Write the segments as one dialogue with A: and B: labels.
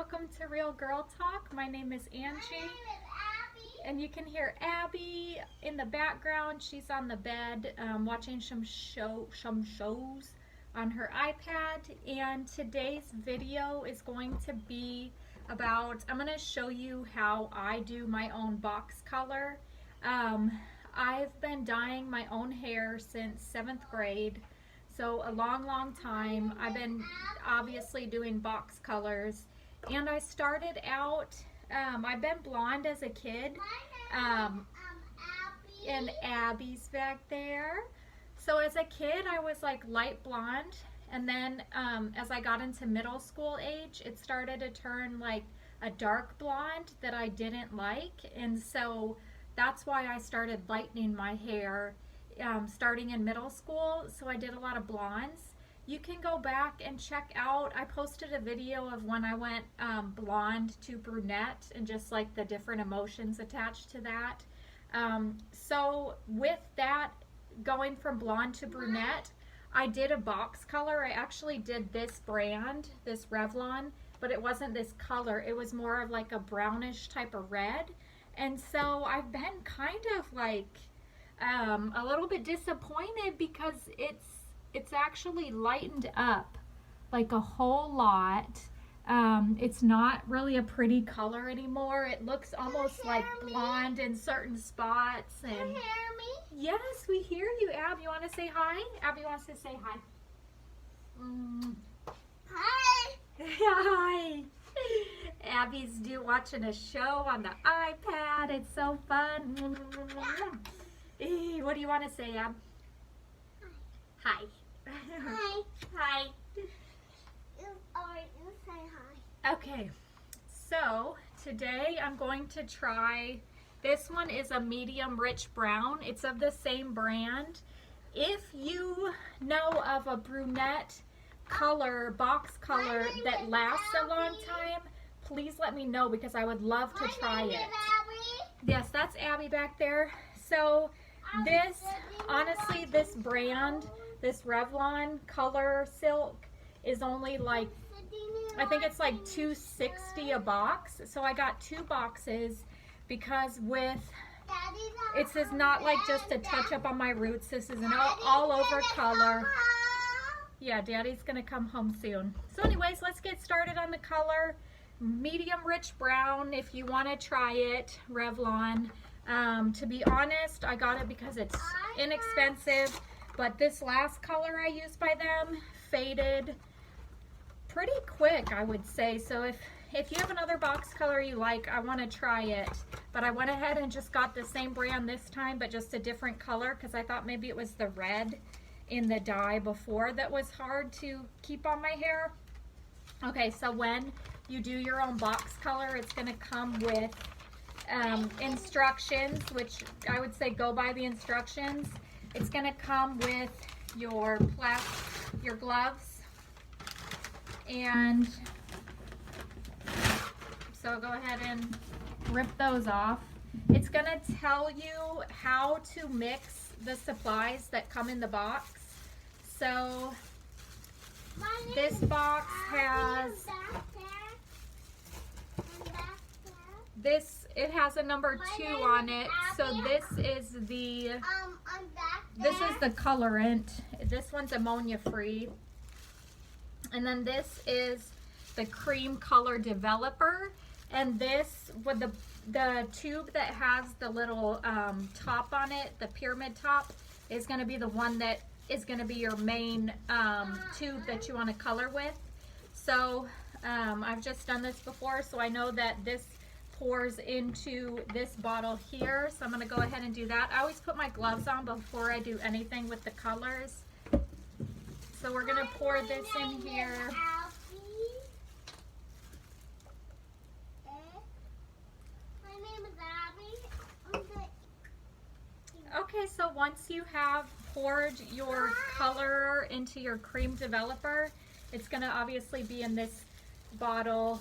A: welcome to Real Girl Talk. My name is Angie.
B: My name is Abby.
A: And you can hear Abby in the background. She's on the bed watching some shows on her iPad. And today's video is going to be about, I'm going to show you how I do my own box color. I've been dyeing my own hair since 7th grade. So a long time. I've been obviously doing box colors, and I started out, I've been blonde as a kid, and Abby's back there. So as a kid I was like light blonde, and then as I got into middle school age it started to turn like a dark blonde that I didn't like, and so that's why I started lightening my hair starting in middle school. So I did a lot of blondes. You can go back and check out, I posted a video of when I went blonde to brunette and just like the different emotions attached to that. So with that, going from blonde to brunette, I did a box color. I actually did this brand, this Revlon, but it wasn't this color. It was more of like a brownish type of red. And so I've been kind of like a little bit disappointed because it's actually lightened up like a whole lot. It's not really a pretty color anymore. It looks almost like blonde in certain spots. And
B: you hear me?
A: Yes, we hear you, Ab. You want to say hi? Abby wants to say hi.
B: Hi.
A: Hi. Abby's watching a show on the iPad. It's so fun. What do you want to say, Ab? Hi.
B: Hi.
A: Hi.
B: You say hi.
A: Okay, so today I'm going to try, this one is a medium rich brown. It's of the same brand. If you know of a brunette color, box color that lasts a long time, please let me know because I would love to try it. Yes, that's Abby back there. So this, honestly, this brand, this Revlon color silk is only like, I think it's like $2.60 a box. So I got 2 boxes because this is not like just a touch up on my roots. This is an all over color. Yeah, Daddy's gonna come home soon. So anyways, let's get started on the color. Medium rich brown if you want to try it, Revlon. To be honest, I got it because it's inexpensive, but this last color I used by them faded pretty quick, I would say. So if you have another box color you like, I want to try it. But I went ahead and just got the same brand this time, but just a different color because I thought maybe it was the red in the dye before that was hard to keep on my hair. Okay, so when you do your own box color, it's going to come with instructions, which I would say go by the instructions. It's going to come with your gloves, and so go ahead and rip those off. It's going to tell you how to mix the supplies that come in the box. So this box has it has a number 2 on it. So this is the colorant. This one's ammonia free. And then this is the cream color developer. And this with the tube that has the little top on it, the pyramid top, is going to be the one that is going to be your main tube that you want to color with. So I've just done this before, so I know that this pours into this bottle here. So I'm going to go ahead and do that. I always put my gloves on before I do anything with the colors. So we're going to pour this in here. Okay, so once you have poured your color into your cream developer, it's going to obviously be in this bottle.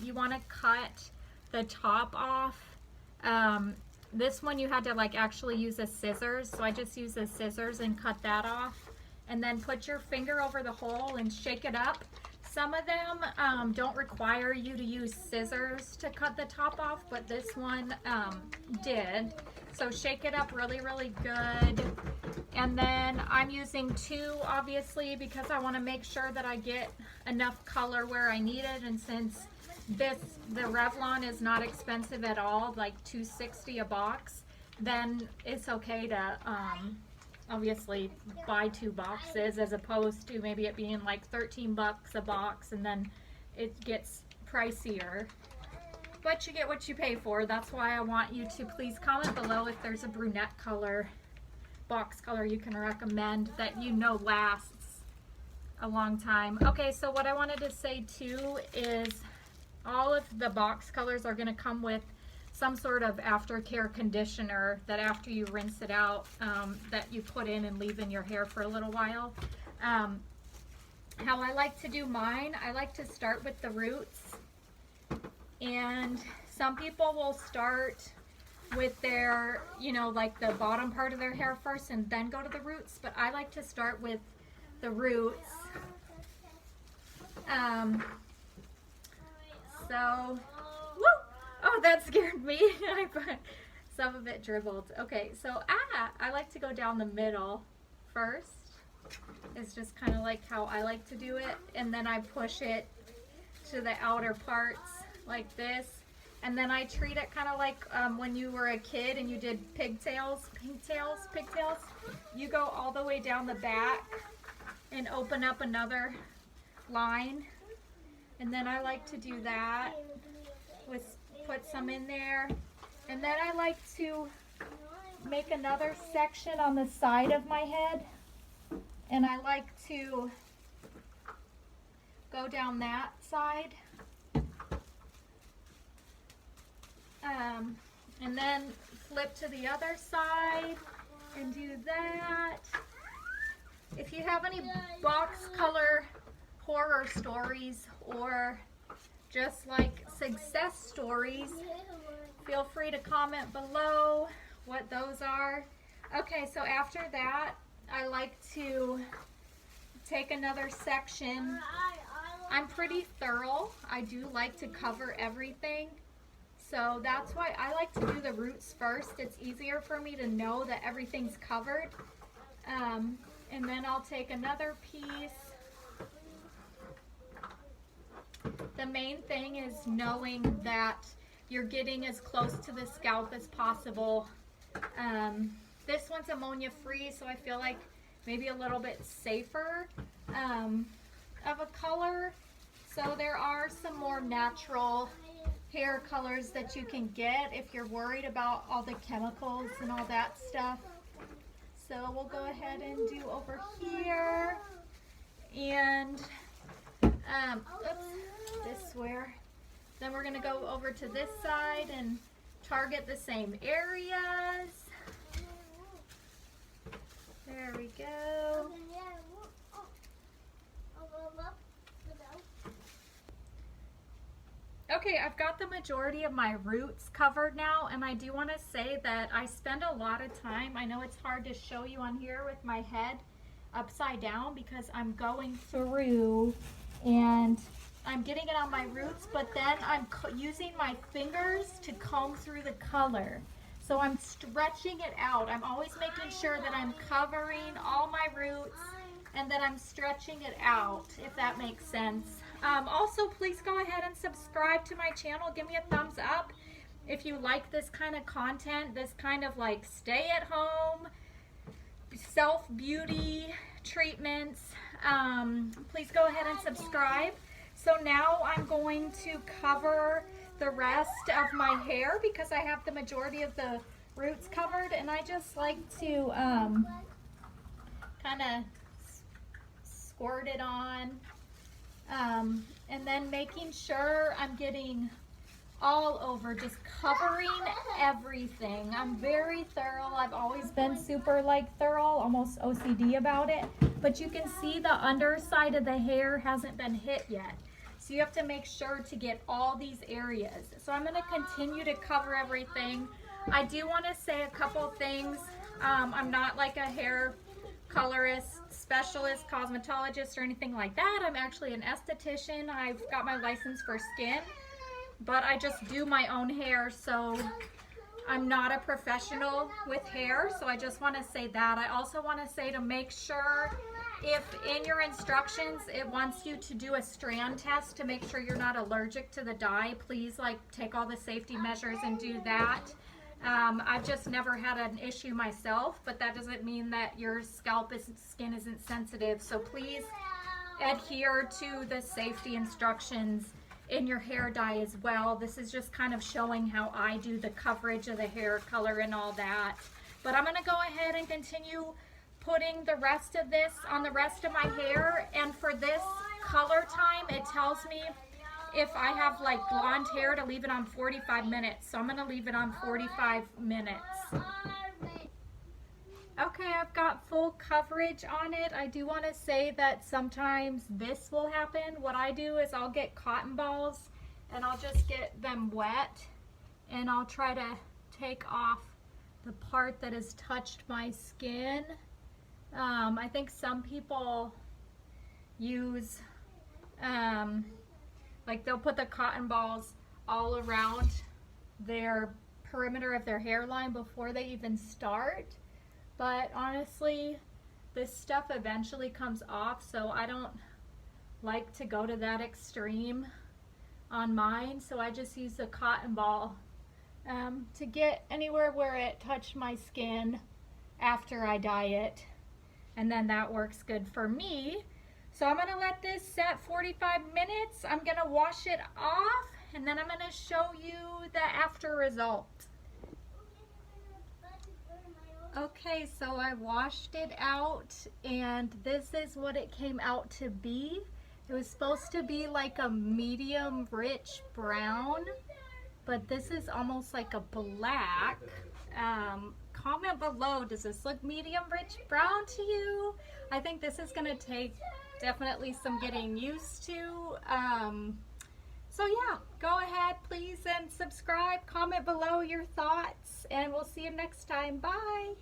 A: You want to cut the top off. This one you had to like actually use a scissors, so I just used the scissors and cut that off. And then put your finger over the hole and shake it up Some of them don't require you to use scissors to cut the top off, but this one did. So shake it up really, really good. And then I'm using 2, obviously, because I want to make sure that I get enough color where I need it. And since the Revlon is not expensive at all, like $2.60 a box, then it's okay to obviously buy 2 boxes as opposed to maybe it being like 13 bucks a box, and then it gets pricier. But you get what you pay for. That's why I want you to please comment below if there's a brunette color, box color you can recommend that you know lasts a long time. Okay, so what I wanted to say too is all of the box colors are going to come with some sort of aftercare conditioner that after you rinse it out, that you put in and leave in your hair for a little while. How I like to do mine, I like to start with the roots. And some people will start with their, you know, like the bottom part of their hair first and then go to the roots. But I like to start with the roots. So, woo! Oh, that scared me. Some of it dribbled. Okay, so I like to go down the middle first. It's just kind of like how I like to do it. And then I push it to the outer parts like this. And then I treat it kind of like when you were a kid and you did pigtails. You go all the way down the back and open up another line. And then I like to do that with put some in there, and then I like to make another section on the side of my head, and I like to go down that side, and then flip to the other side and do that. If you have any box color horror stories or just like success stories, feel free to comment below what those are. Okay, so after that, I like to take another section. I'm pretty thorough. I do like to cover everything. So that's why I like to do the roots first. It's easier for me to know that everything's covered. And then I'll take another piece. The main thing is knowing that you're getting as close to the scalp as possible. This one's ammonia free, so I feel like maybe a little bit safer of a color. So there are some more natural hair colors that you can get if you're worried about all the chemicals and all that stuff. So we'll go ahead and do over here. And oops, this where. Then we're going to go over to this side and target the same areas. There we go. Okay, I've got the majority of my roots covered now, and I do want to say that I spend a lot of time, I know it's hard to show you on here with my head upside down because I'm going through and I'm getting it on my roots, but then I'm using my fingers to comb through the color. So I'm stretching it out. I'm always making sure that I'm covering all my roots and that I'm stretching it out, if that makes sense. Also, please go ahead and subscribe to my channel. Give me a thumbs up if you like this kind of content, this kind of like stay at home, self-beauty treatments. Please go ahead and subscribe. So now I'm going to cover the rest of my hair because I have the majority of the roots covered, and I just like to kind of squirt it on, and then making sure I'm getting all over, just covering everything. I'm very thorough. I've always been super thorough, almost OCD about it, but you can see the underside of the hair hasn't been hit yet. So you have to make sure to get all these areas. So I'm going to continue to cover everything. I do want to say a couple things. I'm not like a hair colorist specialist, cosmetologist, or anything like that. I'm actually an esthetician. I've got my license for skin, but I just do my own hair, so I'm not a professional with hair. So I just want to say that. I also want to say to make sure if in your instructions it wants you to do a strand test to make sure you're not allergic to the dye, please like take all the safety measures and do that. I've just never had an issue myself, but that doesn't mean that your skin isn't sensitive. So please adhere to the safety instructions in your hair dye as well. This is just kind of showing how I do the coverage of the hair color and all that. But I'm gonna go ahead and continue putting the rest of this on the rest of my hair. And for this color time, it tells me if I have like blonde hair to leave it on 45 minutes. So I'm gonna leave it on 45 minutes. Okay, I've got full coverage on it. I do want to say that sometimes this will happen. What I do is I'll get cotton balls and I'll just get them wet and I'll try to take off the part that has touched my skin. I think some people use like they'll put the cotton balls all around their perimeter of their hairline before they even start. But honestly, this stuff eventually comes off, so I don't like to go to that extreme on mine. So I just use a cotton ball to get anywhere where it touched my skin after I dye it. And then that works good for me. So I'm gonna let this set 45 minutes. I'm gonna wash it off and then I'm gonna show you the after result. Okay, so I washed it out and this is what it came out to be. It was supposed to be like a medium rich brown, but this is almost like a black. Comment below, does this look medium rich brown to you? I think this is gonna take definitely some getting used to. So yeah, go ahead please and subscribe, comment below your thoughts, and we'll see you next time. Bye.